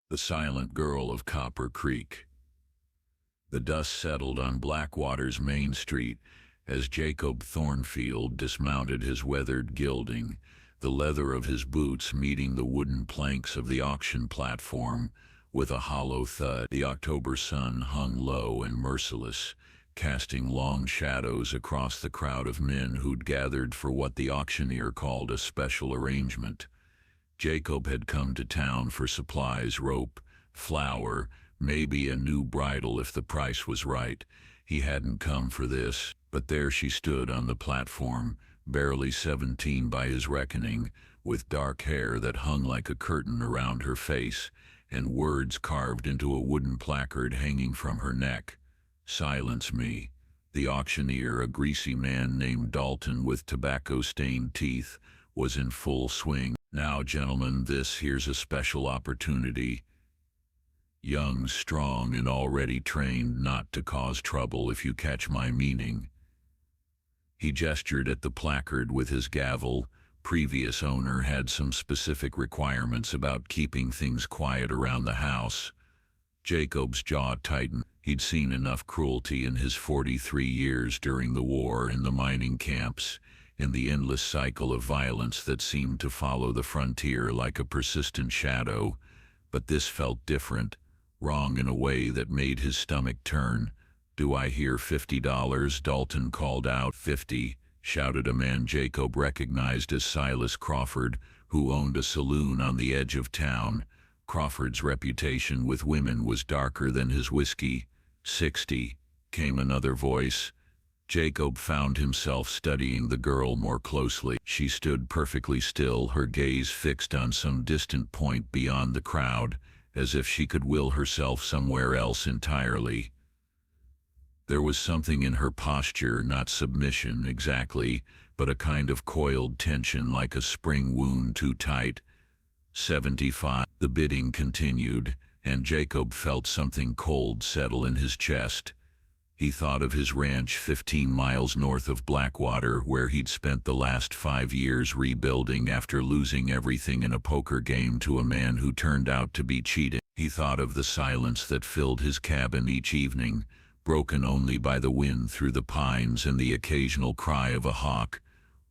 The Silent Girl of Copper Creek. The dust settled on Blackwater's Main Street as Jacob Thornfield dismounted his weathered gilding, the leather of his boots meeting the wooden planks of the auction platform with a hollow thud. The October sun hung low and merciless, casting long shadows across the crowd of men who'd gathered for what the auctioneer called a special arrangement. Jacob had come to town for supplies, rope, flour, maybe a new bridle if the price was right. He hadn't come for this, but there she stood on the platform, barely 17 by his reckoning, with dark hair that hung like a curtain around her face, and words carved into a wooden placard hanging from her neck. "Silence me." The auctioneer, a greasy man named Dalton with tobacco-stained teeth, was in full swing. "Now, gentlemen, here's a special opportunity. Young, strong, and already trained not to cause trouble, if you catch my meaning." He gestured at the placard with his gavel. Previous owner had some specific requirements about keeping things quiet around the house. Jacob's jaw tightened. He'd seen enough cruelty in his 43 years during the war, in the mining camps, in the endless cycle of violence that seemed to follow the frontier like a persistent shadow. But this felt different, wrong in a way that made his stomach turn. "Do I hear $50? Dalton called out. "50, shouted a man Jacob recognized as Silas Crawford, who owned a saloon on the edge of town. Crawford's reputation with women was darker than his whiskey. "60, came another voice. Jacob found himself studying the girl more closely. She stood perfectly still, her gaze fixed on some distant point beyond the crowd, as if she could will herself somewhere else entirely. There was something in her posture, not submission exactly, but a kind of coiled tension, like a spring wound too tight. 75. The bidding continued, and Jacob felt something cold settle in his chest. He thought of his ranch 15 miles north of Blackwater, where he'd spent the last 5 years rebuilding after losing everything in a poker game to a man who turned out to be cheating. He thought of the silence that filled his cabin each evening, broken only by the wind through the pines and the occasional cry of a hawk.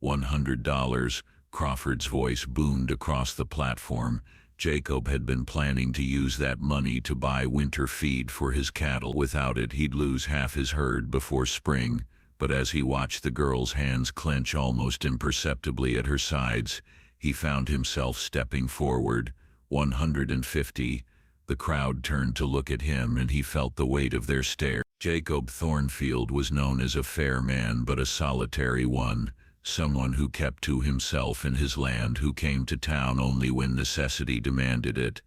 $100, Crawford's voice boomed across the platform. Jacob had been planning to use that money to buy winter feed for his cattle. Without it, he'd lose half his herd before spring. But as he watched the girl's hands clench almost imperceptibly at her sides, he found himself stepping forward. 150. The crowd turned to look at him, and he felt the weight of their stare. Jacob Thornfield was known as a fair man, but a solitary one. Someone who kept to himself and his land, who came to town only when necessity demanded it.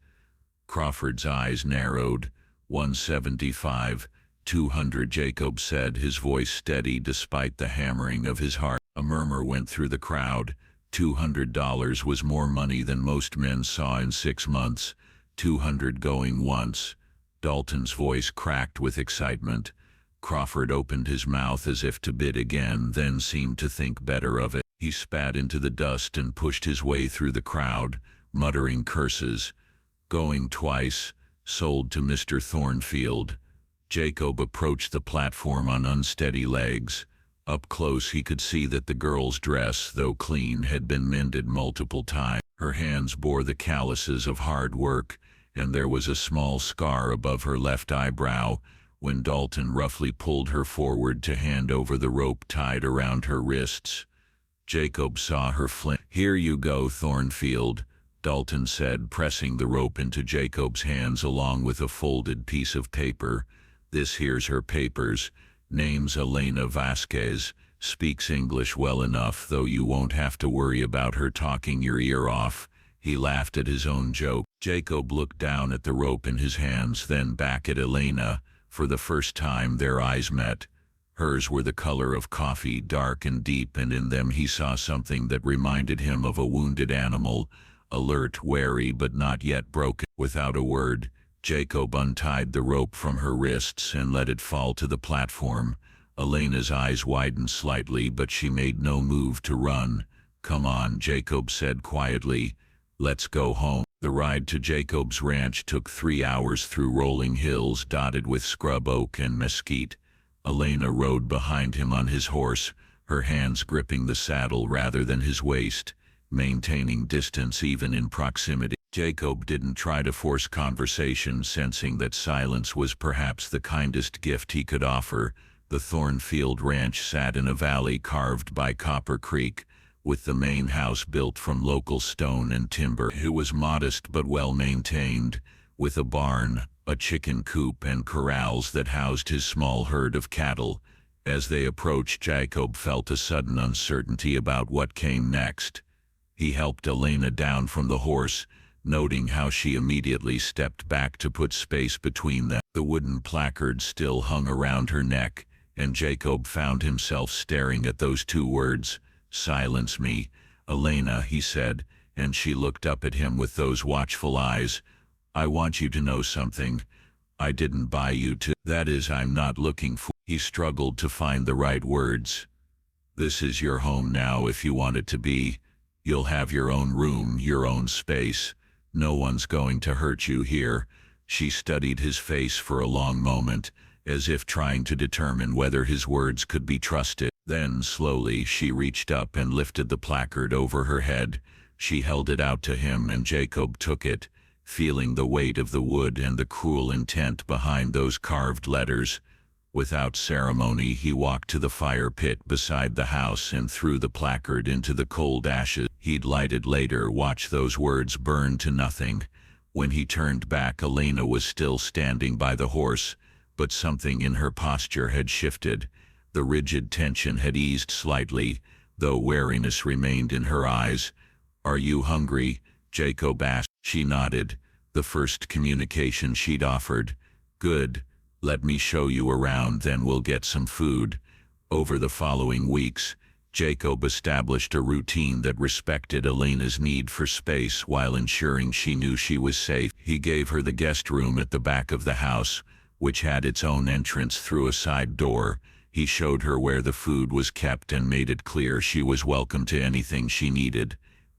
Crawford's eyes narrowed. 175, 200, Jacob said, his voice steady despite the hammering of his heart. A murmur went through the crowd. $200 was more money than most men saw in 6 months. 200 going once. Dalton's voice cracked with excitement. Crawford opened his mouth as if to bid again, then seemed to think better of it. He spat into the dust and pushed his way through the crowd, muttering curses. Going twice. Sold to Mr. Thornfield. Jacob approached the platform on unsteady legs. Up close he could see that the girl's dress, though clean, had been mended multiple times. Her hands bore the calluses of hard work, and there was a small scar above her left eyebrow. When Dalton roughly pulled her forward to hand over the rope tied around her wrists, Jacob saw her flinch. "Here you go, Thornfield," Dalton said, pressing the rope into Jacob's hands along with a folded piece of paper. "Here's her papers. Name's Elena Vasquez. Speaks English well enough, though you won't have to worry about her talking your ear off." He laughed at his own joke. Jacob looked down at the rope in his hands, then back at Elena. For the first time their eyes met. Hers were the color of coffee, dark and deep, and in them he saw something that reminded him of a wounded animal, alert, wary, but not yet broken. Without a word, Jacob untied the rope from her wrists and let it fall to the platform. Elena's eyes widened slightly, but she made no move to run. "Come on," Jacob said quietly. Let's go home. The ride to Jacob's ranch took 3 hours through rolling hills dotted with scrub oak and mesquite. Elena rode behind him on his horse, her hands gripping the saddle rather than his waist, maintaining distance even in proximity. Jacob didn't try to force conversation, sensing that silence was perhaps the kindest gift he could offer. The Thornfield Ranch sat in a valley carved by Copper Creek, with the main house built from local stone and timber. It was modest but well-maintained, with a barn, a chicken coop, and corrals that housed his small herd of cattle. As they approached, Jacob felt a sudden uncertainty about what came next. He helped Elena down from the horse, noting how she immediately stepped back to put space between them. The wooden placard still hung around her neck, and Jacob found himself staring at those 2 words. "Silence me, Elena," he said, and she looked up at him with those watchful eyes. "I want you to know something. I didn't buy you to. That is, I'm not looking for." He struggled to find the right words. "This is your home now if you want it to be. You'll have your own room, your own space. No one's going to hurt you here." She studied his face for a long moment, as if trying to determine whether his words could be trusted. Then, slowly, she reached up and lifted the placard over her head. She held it out to him, and Jacob took it, feeling the weight of the wood and the cruel intent behind those carved letters. Without ceremony, he walked to the fire pit beside the house and threw the placard into the cold ashes. He'd lighted later, watch those words burn to nothing. When he turned back, Elena was still standing by the horse, but something in her posture had shifted. The rigid tension had eased slightly, though wariness remained in her eyes. "Are you hungry?" Jacob asked. She nodded, the first communication she'd offered. "Good. Let me show you around, then we'll get some food." Over the following weeks, Jacob established a routine that respected Elena's need for space while ensuring she knew she was safe. He gave her the guest room at the back of the house, which had its own entrance through a side door. He showed her where the food was kept and made it clear she was welcome to anything she needed.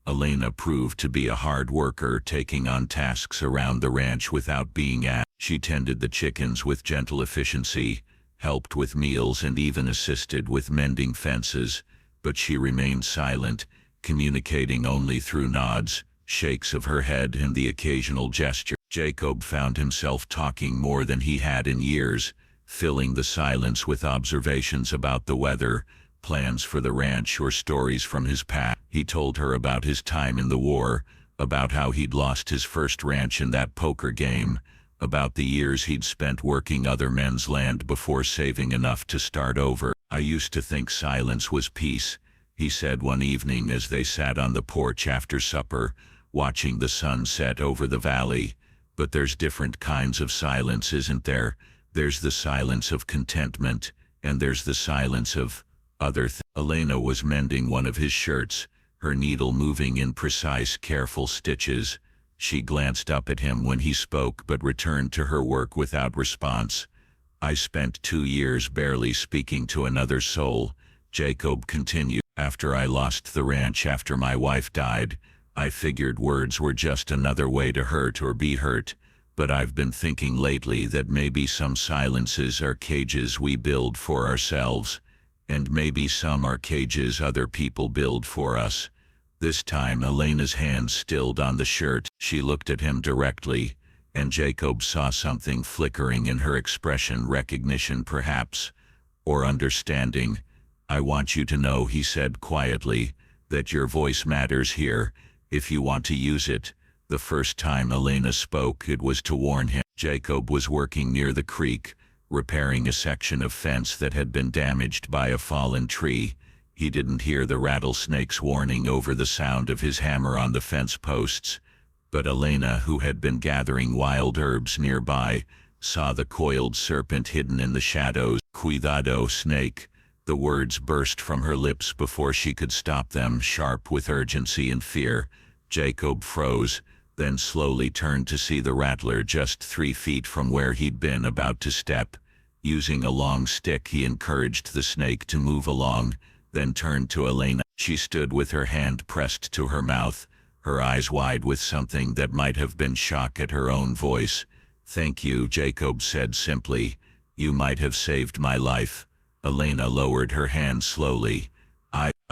Elena proved to be a hard worker, taking on tasks around the ranch without being asked. She tended the chickens with gentle efficiency, helped with meals, and even assisted with mending fences, but she remained silent, communicating only through nods, shakes of her head, and the occasional gesture. Jacob found himself talking more than he had in years, filling the silence with observations about the weather, plans for the ranch, or stories from his past. He told her about his time in the war, about how he'd lost his first ranch in that poker game, about the years he'd spent working other men's land before saving enough to start over. "I used to think silence was peace," he said one evening as they sat on the porch after supper, watching the sun set over the valley. "But there's different kinds of silence, isn't there? There's the silence of contentment, and there's the silence of other things." Elena was mending one of his shirts, her needle moving in precise, careful stitches. She glanced up at him when he spoke, but returned to her work without response. "I spent 2 years barely speaking to another soul," Jacob continued. "After I lost the ranch, after my wife died, I figured words were just another way to hurt or be hurt. But I've been thinking lately that maybe some silences are cages we build for ourselves, and maybe some are cages other people build for us." This time Elena's hand stilled on the shirt. She looked at him directly, and Jacob saw something flickering in her expression, recognition perhaps, or understanding. "I want you to know," he said quietly, "that your voice matters here, if you want to use it." The first time Elena spoke, it was to warn him. Jacob was working near the creek, repairing a section of fence that had been damaged by a fallen tree. He didn't hear the rattlesnake's warning over the sound of his hammer on the fence posts, but Elena, who had been gathering wild herbs nearby, saw the coiled serpent hidden in the shadows. "Cuidado, snake." The words burst from her lips before she could stop them, sharp with urgency and fear. Jacob froze, then slowly turned to see the rattler just 3 feet from where he'd been about to step. Using a long stick, he encouraged the snake to move along, then turned to Elena. She stood with her hand pressed to her mouth, her eyes wide with something that might have been shock at her own voice. "Thank you," Jacob said simply. "You might have saved my life." Elena lowered her hand slowly.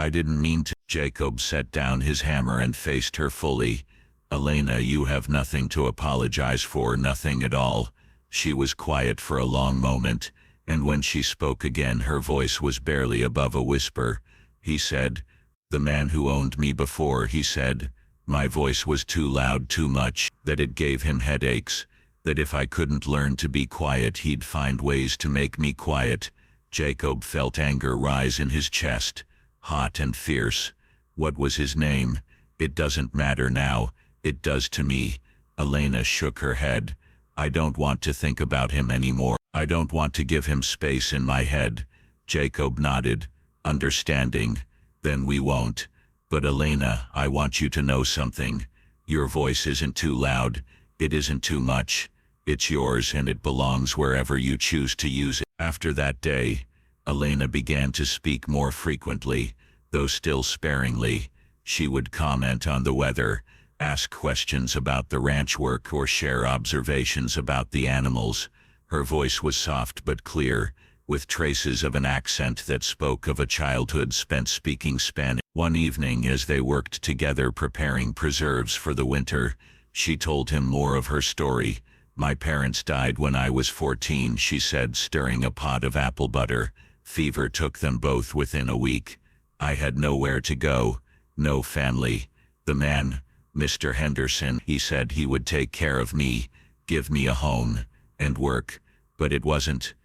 I didn't mean to." Jacob set down his hammer and faced her fully. "Elena, you have nothing to apologize for, nothing at all." She was quiet for a long moment, and when she spoke again her voice was barely above a whisper. "He said, the man who owned me before, he said, my voice was too loud, too much, that it gave him headaches, that if I couldn't learn to be quiet he'd find ways to make me quiet." Jacob felt anger rise in his chest, hot and fierce. "What was his name?" "It doesn't matter now." "It does to me." Elena shook her head. "I don't want to think about him anymore. I don't want to give him space in my head." Jacob nodded, understanding. "Then we won't. But Elena, I want you to know something. Your voice isn't too loud. It isn't too much. It's yours and it belongs wherever you choose to use it." After that day, Elena began to speak more frequently, though still sparingly. She would comment on the weather, ask questions about the ranch work, or share observations about the animals. Her voice was soft but clear, with traces of an accent that spoke of a childhood spent speaking Spanish. One evening, as they worked together preparing preserves for the winter, she told him more of her story. "My parents died when I was 14, she said, stirring a pot of apple butter. "Fever took them both within a week. I had nowhere to go, no family. The man, Mr. Henderson, he said he would take care of me, give me a home, and work. But it wasn't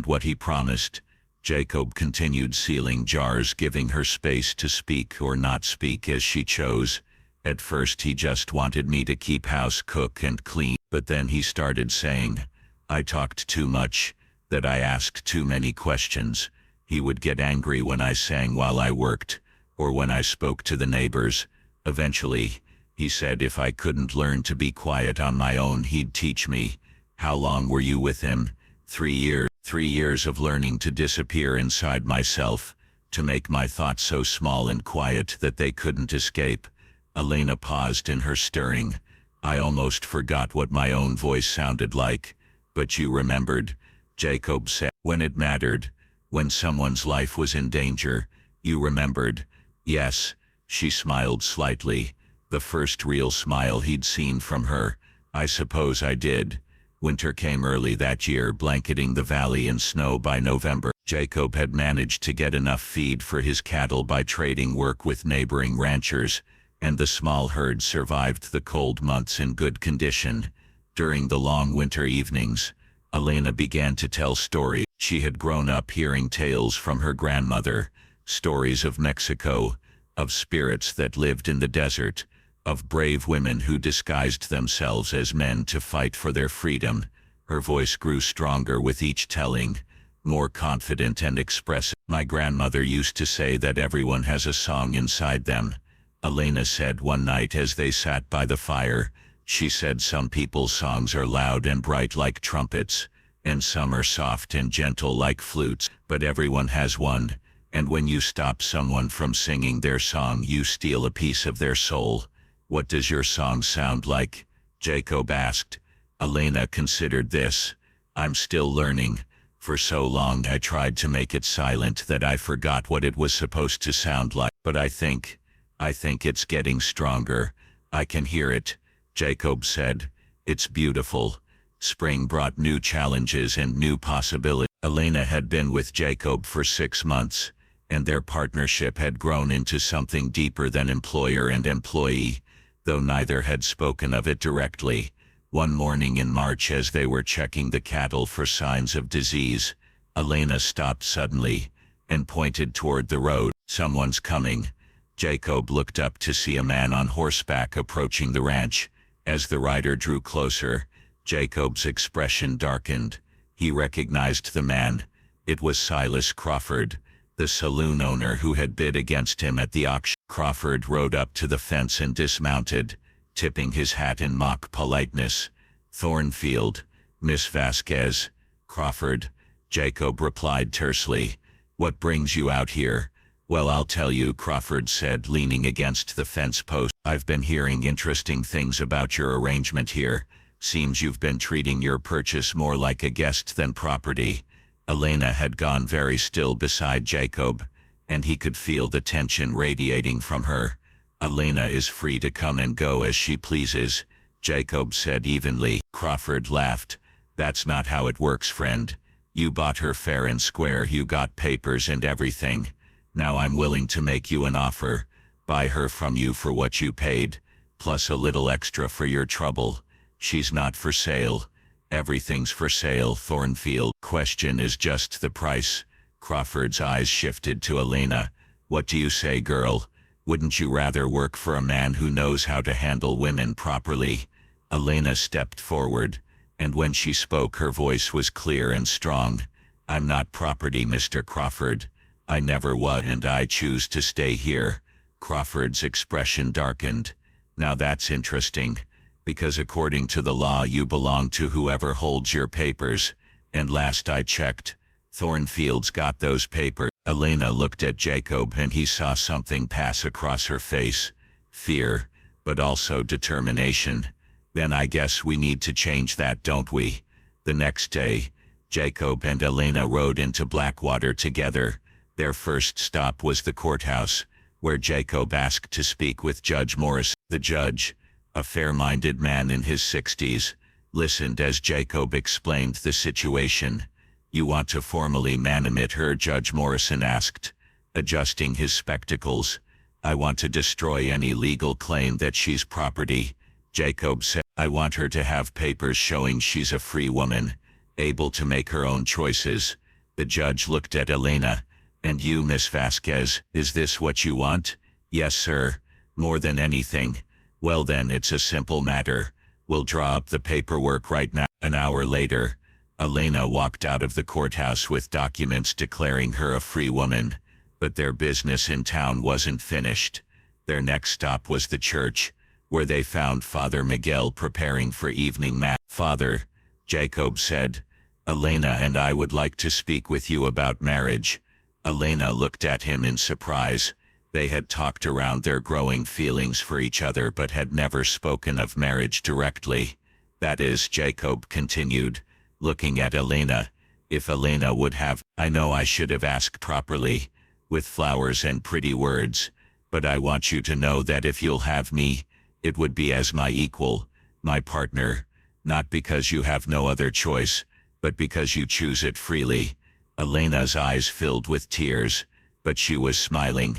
what he promised." Jacob continued sealing jars, giving her space to speak or not speak as she chose. "At first he just wanted me to keep house, cook and clean, but then he started saying I talked too much, that I asked too many questions. He would get angry when I sang while I worked, or when I spoke to the neighbors. Eventually, he said if I couldn't learn to be quiet on my own, he'd teach me." "How long were you with him?" 3 years. 3 years of learning to disappear inside myself, to make my thoughts so small and quiet that they couldn't escape." Elena paused in her stirring. "I almost forgot what my own voice sounded like." "But you remembered," Jacob said. "When it mattered, when someone's life was in danger, you remembered." "Yes." She smiled slightly, the first real smile he'd seen from her. "I suppose I did." Winter came early that year, blanketing the valley in snow. By November, Jacob had managed to get enough feed for his cattle by trading work with neighboring ranchers, and the small herd survived the cold months in good condition. During the long winter evenings, Elena began to tell stories. She had grown up hearing tales from her grandmother, stories of Mexico, of spirits that lived in the desert, of brave women who disguised themselves as men to fight for their freedom. Her voice grew stronger with each telling, more confident and expressive. "My grandmother used to say that everyone has a song inside them," Elena said one night as they sat by the fire. She said some people's songs are loud and bright like trumpets, and some are soft and gentle like flutes, but everyone has one, and when you stop someone from singing their song, you steal a piece of their soul. "What does your song sound like?" Jacob asked. Elena considered this. "I'm still learning. For so long I tried to make it silent that I forgot what it was supposed to sound like. But I think it's getting stronger. I can hear it," Jacob said. "It's beautiful. Spring brought new challenges and new possibilities." Elena had been with Jacob for 6 months, and their partnership had grown into something deeper than employer and employee, though neither had spoken of it directly. One morning in March, as they were checking the cattle for signs of disease, Elena stopped suddenly and pointed toward the road. "Someone's coming." Jacob looked up to see a man on horseback approaching the ranch. As the rider drew closer, Jacob's expression darkened. He recognized the man. It was Silas Crawford, the saloon owner who had bid against him at the auction. Crawford rode up to the fence and dismounted, tipping his hat in mock politeness. "Thornfield, Miss Vasquez." "Crawford," Jacob replied tersely. "What brings you out here?" "Well, I'll tell you," Crawford said, leaning against the fence post. I've been hearing interesting things about your arrangement here. Seems you've been treating your purchase more like a guest than property. Elena had gone very still beside Jacob, and he could feel the tension radiating from her. Elena is free to come and go as she pleases, Jacob said evenly. Crawford laughed. That's not how it works, friend. You bought her fair and square. You got papers and everything. Now I'm willing to make you an offer. Buy her from you for what you paid, plus a little extra for your trouble. She's not for sale. Everything's for sale, Thornfield. Question is just the price. Crawford's eyes shifted to Elena. What do you say, girl? Wouldn't you rather work for a man who knows how to handle women properly? Elena stepped forward, and when she spoke her voice was clear and strong. I'm not property, Mr. Crawford. I never was, and I choose to stay here. Crawford's expression darkened. Now that's interesting, because according to the law you belong to whoever holds your papers, and last I checked, Thornfield's got those papers. Elena looked at Jacob and he saw something pass across her face. Fear, but also determination. Then I guess we need to change that, don't we? The next day, Jacob and Elena rode into Blackwater together. Their first stop was the courthouse, where Jacob asked to speak with Judge Morris. The judge, a fair-minded man in his 60s, listened as Jacob explained the situation. You want to formally manumit her? Judge Morrison asked, adjusting his spectacles. I want to destroy any legal claim that she's property. Jacob said, I want her to have papers showing she's a free woman, able to make her own choices. The judge looked at Elena. And you, Miss Vasquez, is this what you want? Yes, sir. More than anything. Well then, it's a simple matter. We'll draw up the paperwork right now. An hour later, Elena walked out of the courthouse with documents declaring her a free woman. But their business in town wasn't finished. Their next stop was the church, where they found Father Miguel preparing for evening mass. Father, Jacob said, Elena and I would like to speak with you about marriage. Elena looked at him in surprise. They had talked around their growing feelings for each other but had never spoken of marriage directly. That is, Jacob continued, looking at Elena, if Elena would have. I know I should have asked properly, with flowers and pretty words, but I want you to know that if you'll have me, it would be as my equal, my partner, not because you have no other choice, but because you choose it freely. Elena's eyes filled with tears, but she was smiling.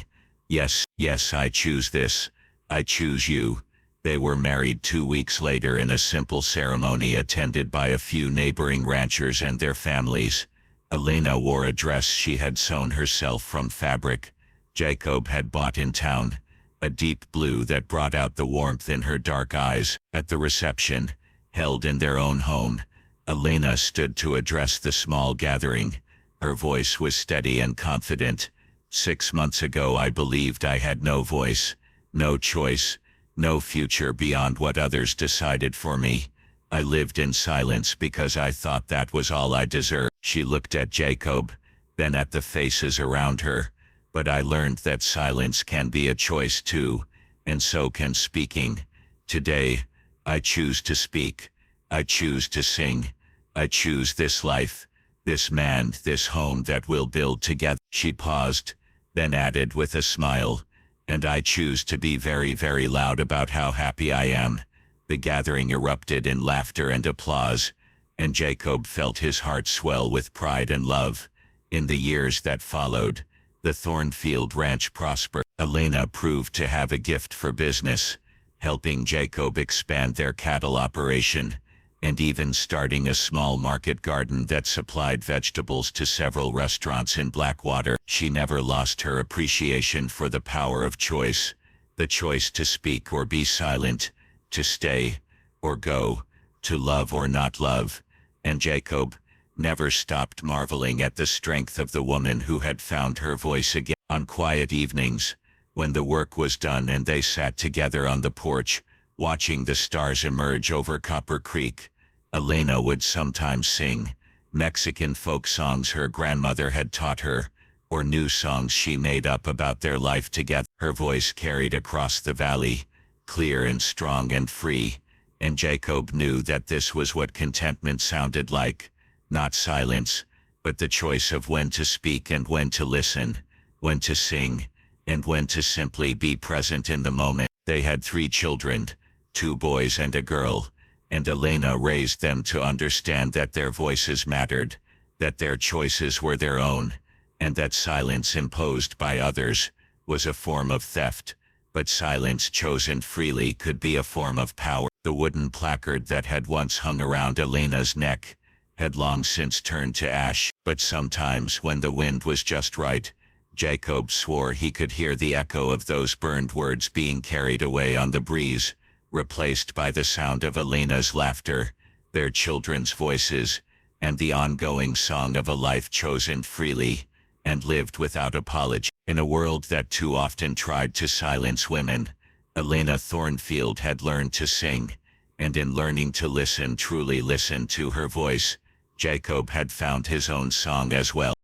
Yes, I choose this. I choose you. They were married 2 weeks later in a simple ceremony attended by a few neighboring ranchers and their families. Elena wore a dress she had sewn herself from fabric Jacob had bought in town, a deep blue that brought out the warmth in her dark eyes. At the reception, held in their own home, Elena stood to address the small gathering. Her voice was steady and confident. 6 months ago I believed I had no voice, no choice, no future beyond what others decided for me. I lived in silence because I thought that was all I deserved. She looked at Jacob, then at the faces around her. But I learned that silence can be a choice too, and so can speaking. Today, I choose to speak. I choose to sing. I choose this life, this man, this home that we'll build together. She paused, then added with a smile, and I choose to be very, very loud about how happy I am. The gathering erupted in laughter and applause, and Jacob felt his heart swell with pride and love. In the years that followed, the Thornfield Ranch prospered. Elena proved to have a gift for business, helping Jacob expand their cattle operation, and even starting a small market garden that supplied vegetables to several restaurants in Blackwater. She never lost her appreciation for the power of choice, the choice to speak or be silent, to stay or go, to love or not love, and Jacob never stopped marveling at the strength of the woman who had found her voice again. On quiet evenings, when the work was done and they sat together on the porch, watching the stars emerge over Copper Creek, Elena would sometimes sing Mexican folk songs her grandmother had taught her, or new songs she made up about their life together. Her voice carried across the valley, clear and strong and free, and Jacob knew that this was what contentment sounded like, not silence, but the choice of when to speak and when to listen, when to sing, and when to simply be present in the moment. They had 3 children, 2 boys and a girl, and Elena raised them to understand that their voices mattered, that their choices were their own, and that silence imposed by others was a form of theft, but silence chosen freely could be a form of power. The wooden placard that had once hung around Elena's neck had long since turned to ash, but sometimes when the wind was just right, Jacob swore he could hear the echo of those burned words being carried away on the breeze, replaced by the sound of Elena's laughter, their children's voices, and the ongoing song of a life chosen freely and lived without apology. In a world that too often tried to silence women, Elena Thornfield had learned to sing, and in learning to listen, truly listen to her voice, Jacob had found his own song as well.